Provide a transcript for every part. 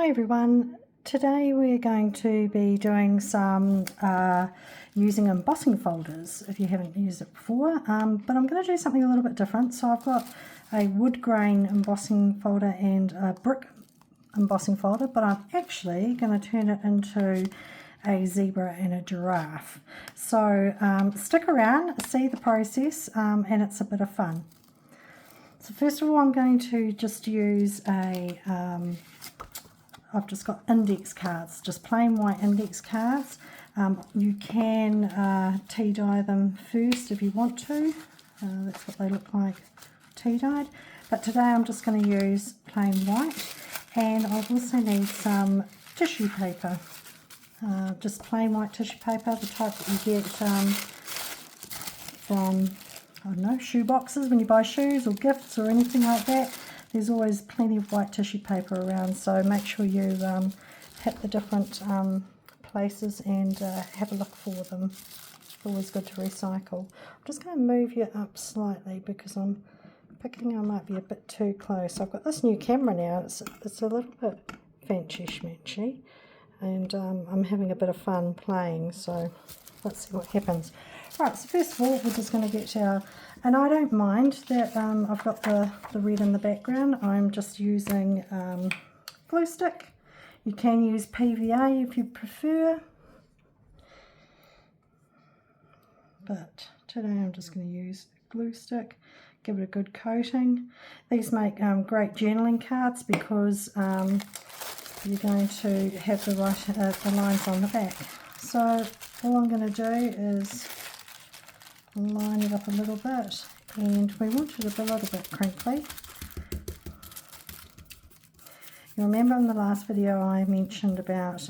Hi everyone, today we're going to be doing some using embossing folders if you haven't used it before, but I'm going to do something a little bit different. So I've got a Woodgrain embossing folder and a brick embossing folder, but I'm actually going to turn it into a zebra and a giraffe. So stick around, see the process, and it's a bit of fun. So first of all, I'm going to just use I've just got index cards, just plain white index cards. You can tea dye them first if you want to. That's what they look like tea dyed. But today I'm just going to use plain white, and I also need some tissue paper. Just plain white tissue paper, the type that you get from, I don't know, shoe boxes when you buy shoes or gifts or anything like that. There's always plenty of white tissue paper around, so make sure you hit the different places and have a look for them. It's always good to recycle. I'm just going to move you up slightly because I'm picking I might be a bit too close. I've got this new camera now. It's a little bit fancy-schmancy, and I'm having a bit of fun playing, so let's see what happens. Right, so first of all, we're just going to get our, and I don't mind that I've got the red in the background. I'm just using glue stick. You can use PVA if you prefer, but today I'm just going to use glue stick. Give it a good coating. These make great journaling cards because you're going to have the lines on the back. So all I'm going to do is line it up a little bit, and we want it a little bit crinkly. You remember in the last video I mentioned about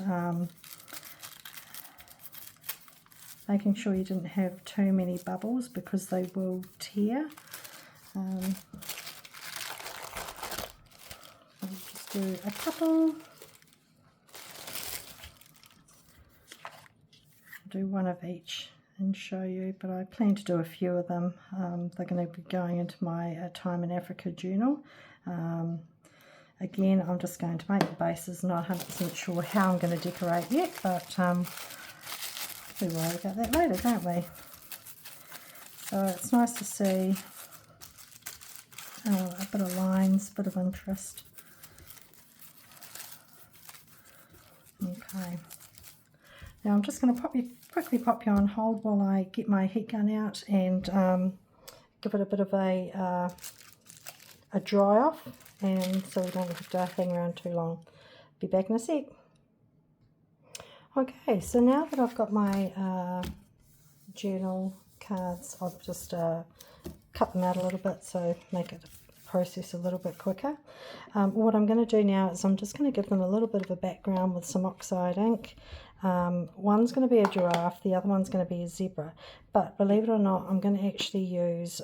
making sure you didn't have too many bubbles because they will tear. I'll just do a couple. Do one of each and show you, but I plan to do a few of them. They're going to be going into my Time in Africa journal. Again, I'm just going to make the bases. Not 100% sure how I'm going to decorate yet, but we worry about that later, don't we? So it's nice to see a bit of lines, a bit of interest. Okay. Now I'm just going to quickly pop you on hold while I get my heat gun out and give it a bit of a dry off, and so we don't have to hang around too long. Be back in a sec. Okay, so now that I've got my journal cards, I've just cut them out a little bit so make it process a little bit quicker. What I'm going to do now is I'm just going to give them a little bit of a background with some Oxide ink. One's going to be a giraffe, the other one's going to be a zebra, but believe it or not, I'm going to actually use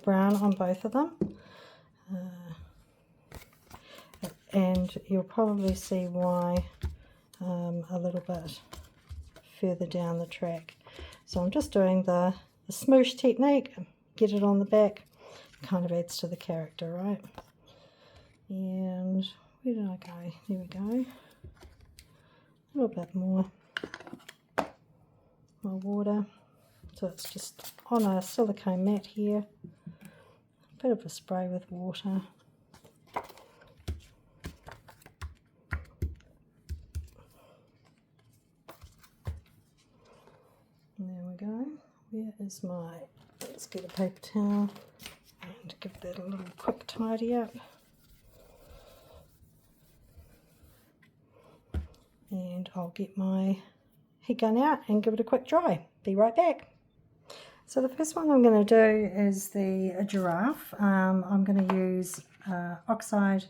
brown on both of them, and you'll probably see why a little bit further down the track. So I'm just doing the smoosh technique, get it on the back, kind of adds to the character, right? And where did I go? There we go. A little bit more water. So it's just on a silicone mat here. A bit of a spray with water. And there we go. Where is my, let's get a paper towel and give that a little quick tidy up. And I'll get my heat gun out and give it a quick dry. Be right back. So the first one I'm going to do is the giraffe. I'm going to use Oxide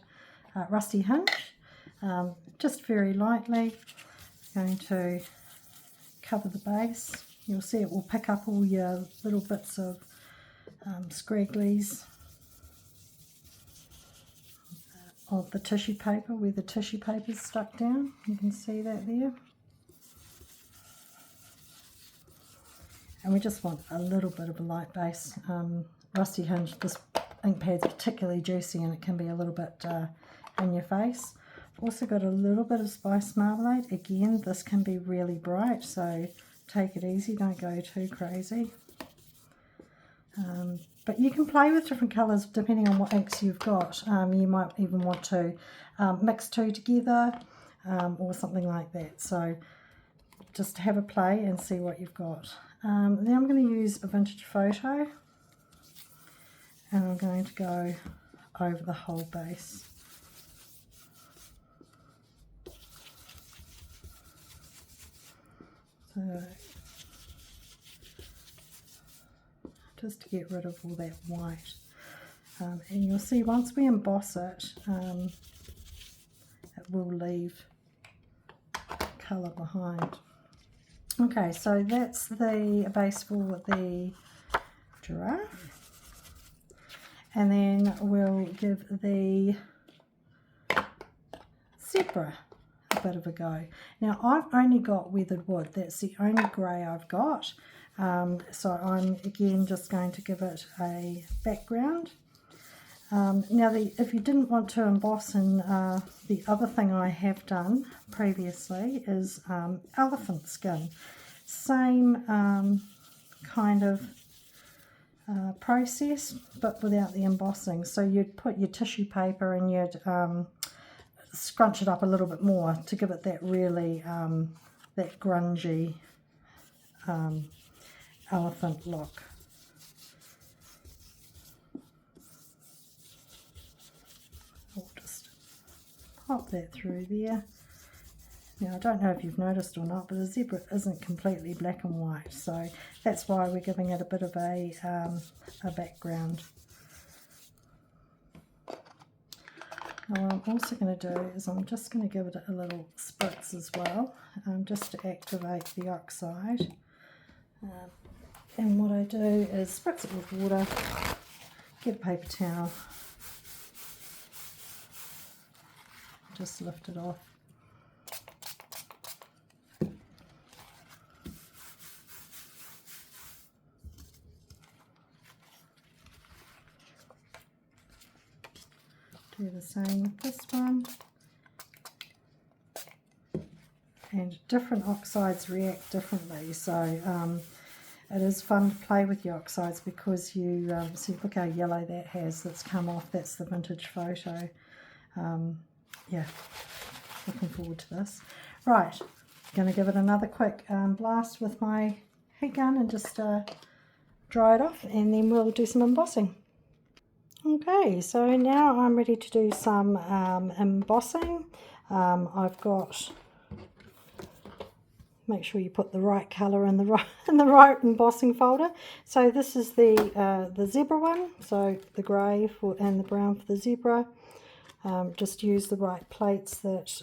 rusty hinge, just very lightly. I'm going to cover the base. You'll see it will pick up all your little bits of scragglies of the tissue paper, where the tissue paper is stuck down. You can see that there. And we just want a little bit of a light base. Rusty hinge just ink pad's particularly juicy and it can be a little bit in your face. I've also got a little bit of spice marmalade. Again, this can be really bright, so take it easy, don't go too crazy. But you can play with different colours depending on what inks you've got. You might even want to mix two together or something like that. So just have a play and see what you've got. Then I'm going to use a vintage photo and I'm going to go over the whole base. So just to get rid of all that white. And you'll see once we emboss it, it will leave colour behind. Okay, so that's the base for the giraffe. And then we'll give the zebra a bit of a go. Now I've only got weathered wood, that's the only grey I've got. So I'm again just going to give it a background. Now if you didn't want to emboss in, the other thing I have done previously is elephant skin. Same kind of process, but without the embossing. So you'd put your tissue paper and you'd scrunch it up a little bit more to give it that really that grungy elephant look. I'll just pop that through there. Now I don't know if you've noticed or not, but a zebra isn't completely black and white, so that's why we're giving it a bit of a background. Now what I'm also going to do is I'm just going to give it a little spritz as well, just to activate the oxide. And what I do is spritz it with water, get a paper towel, just lift it off. Do the same with this one. And different oxides react differently, so it is fun to play with your oxides because you see, look how yellow that has that's come off. That's the vintage photo. Yeah, looking forward to this. Right, going to give it another quick blast with my heat gun and just dry it off, and then we'll do some embossing. Okay, so now I'm ready to do some embossing. I've got, make sure you put the right colour in the right embossing folder. So this is the zebra one, so the grey and the brown for the zebra. Just use the right plates that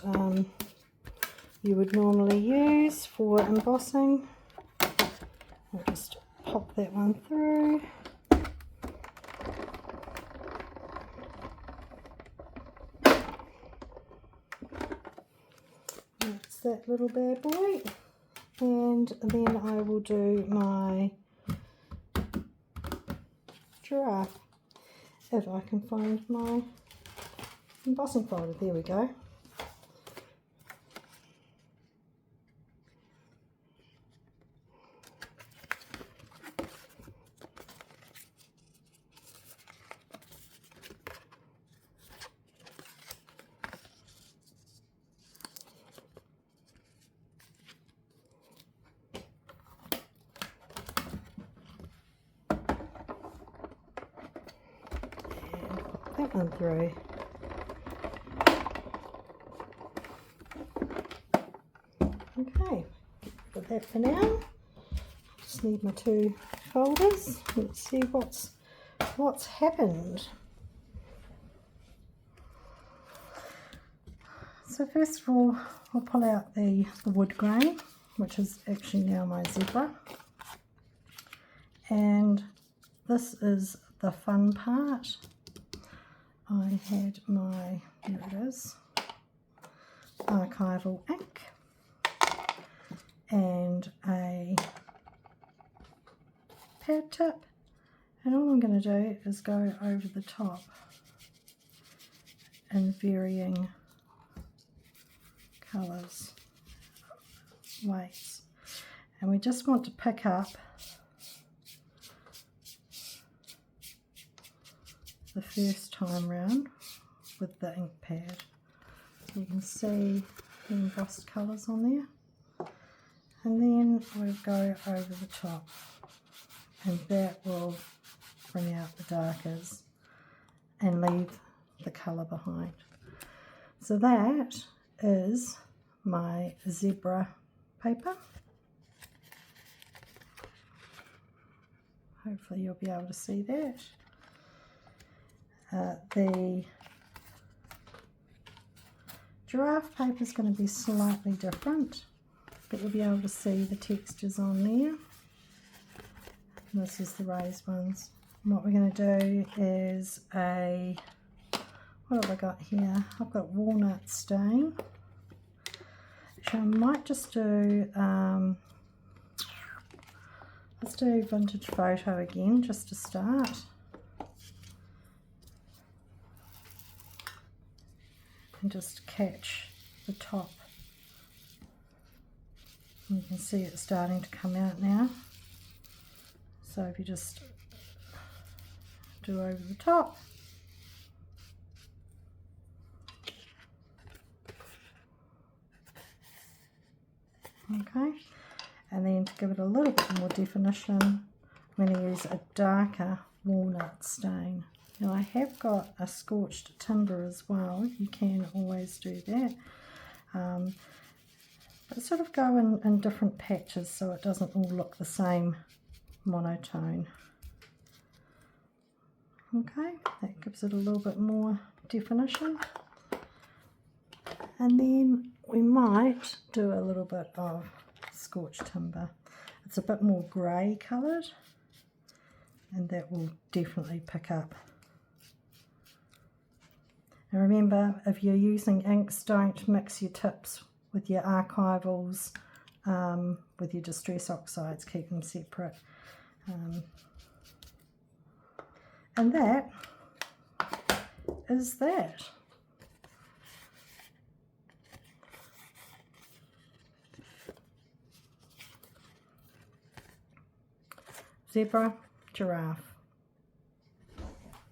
you would normally use for embossing. I'll just pop that one through. That's that little bad boy. And then I will do my giraffe, if I can find my embossing folder. There we go. That one through. Okay, got that for now. Just need my two folders. Let's see what's happened. So first of all, I'll pull out the Woodgrain, which is actually now my zebra. And this is the fun part. I had my, here it is, archival ink and a pad tip And all I'm going to do is go over the top in varying colours, weights. And we just want to pick up the first time round with the ink pad. So you can see the embossed colours on there. And then we'll go over the top, and that will bring out the darkers and leave the colour behind. So that is my zebra paper. Hopefully you'll be able to see that. The giraffe paper is going to be slightly different, but you'll be able to see the textures on there. And this is the raised ones. And what we're going to do is what have I got here? I've got walnut stain. Actually, I might just do, let's do vintage photo again, just to start. And just catch the top. And you can see it's starting to come out now. So if you just do over the top. Okay, and then to give it a little bit more definition, I'm going to use a darker walnut stain. Now I have got a scorched timber as well, you can always do that, but sort of go in different patches so it doesn't all look the same monotone. Okay, that gives it a little bit more definition. And then we might do a little bit of scorched timber. It's a bit more grey coloured, and that will definitely pick up. And remember, if you're using inks, don't mix your tips with your archivals, with your distress oxides, keep them separate. And that is that. Zebra, giraffe.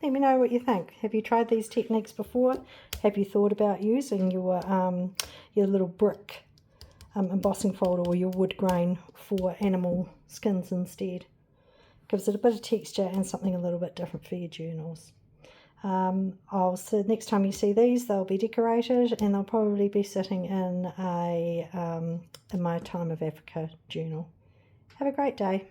Let me know what you think. Have you tried these techniques before? Have you thought about using your little brick embossing folder or your wood grain for animal skins instead? Gives it a bit of texture and something a little bit different for your journals. Next time you see these, they'll be decorated, and they'll probably be sitting in my Time of Africa journal. Have a great day.